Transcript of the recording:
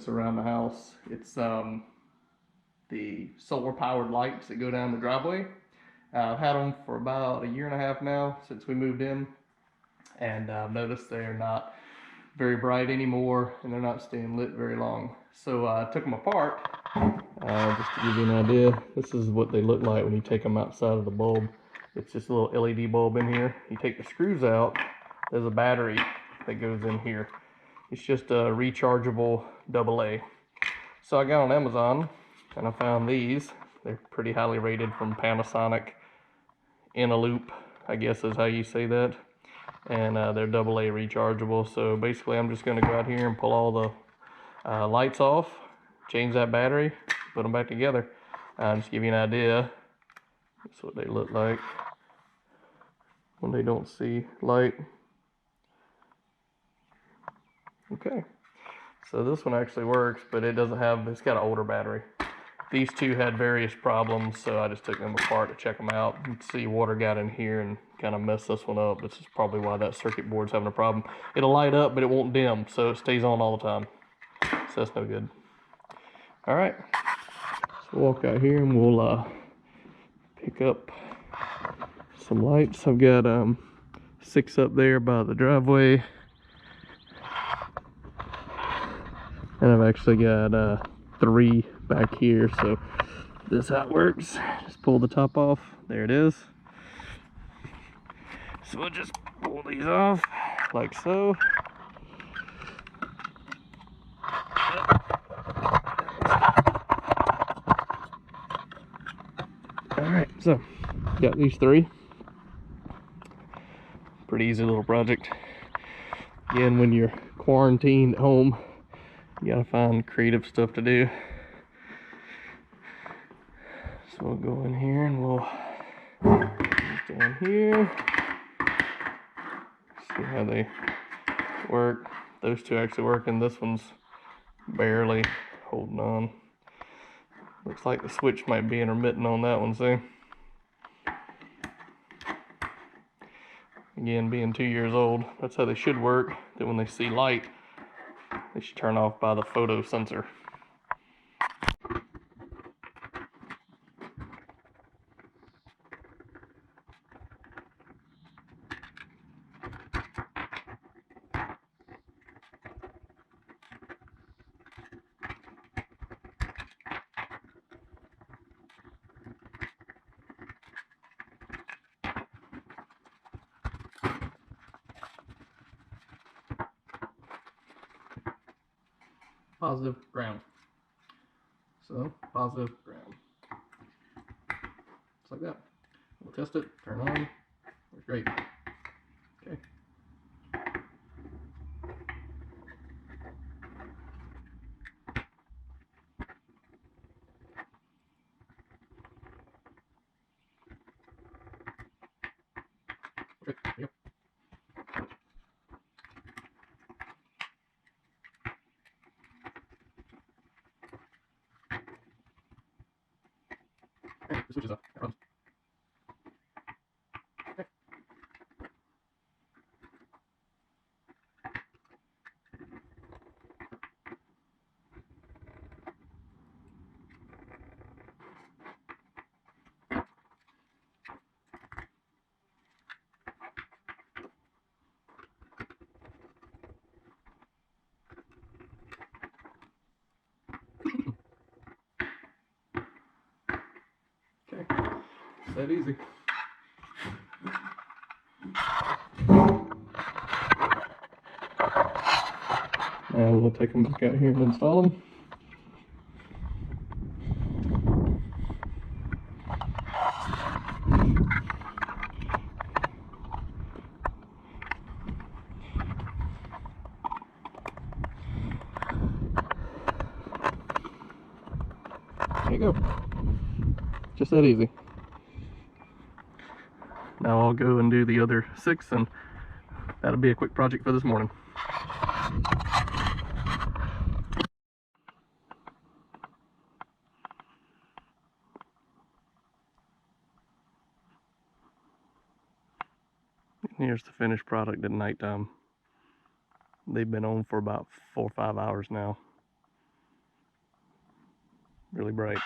around the house. It's the solar powered lights that go down the driveway. I've had them for about a year and a half now since we moved in, and I've noticed they're not very bright anymore and they're not staying lit very long. So I took them apart just to give you an idea. This is what they look like when you take them outside of the bulb. It's just a little LED bulb in here. You take the screws out, there's a battery that goes in here. It's just a rechargeable AA. So I got on Amazon and I found these. They're pretty highly rated from Panasonic. In a loop, I guess is how you say that. And they're AA rechargeable. So basically I'm just going to go out here and pull all the lights off, change that battery, put them back together. Just give you an idea. That's what they look like when they don't see light. Okay, so this one actually works, but it doesn't have, it's got an older battery. These two had various problems, so I just took them apart to check them out. You can see water got in here and kind of messed this one up. This is probably why that circuit board's having a problem. It'll light up, but it won't dim, so it stays on all the time. So that's no good. All right, so walk out here and we'll pick up some lights. I've got 6 up there by the driveway. And I've actually got 3 back here, so this is how it works. Just pull the top off. There it is. So we'll just pull these off like so. Alright, so got these 3. Pretty easy little project. Again, when you're quarantined at home, you gotta find creative stuff to do. So we'll go in here and we'll down here. See how they work. Those 2 actually working. This one's barely holding on. Looks like the switch might be intermittent on that one, see? Again, being 2 years old, that's how they should work. That when they see light, they should turn off by the photo sensor. Positive ground. So positive ground. Just like that. We'll test it, turn on. Works great. Okay. Okay, yep. Okay, the switch is up. No problems. Okay. Okay, it's that easy. Now we'll take them back out here and install them. There you go. Just that easy. Now I'll go and do the other 6, and that'll be a quick project for this morning. Here's the finished product at nighttime. They've been on for about 4 or 5 hours now. really bright.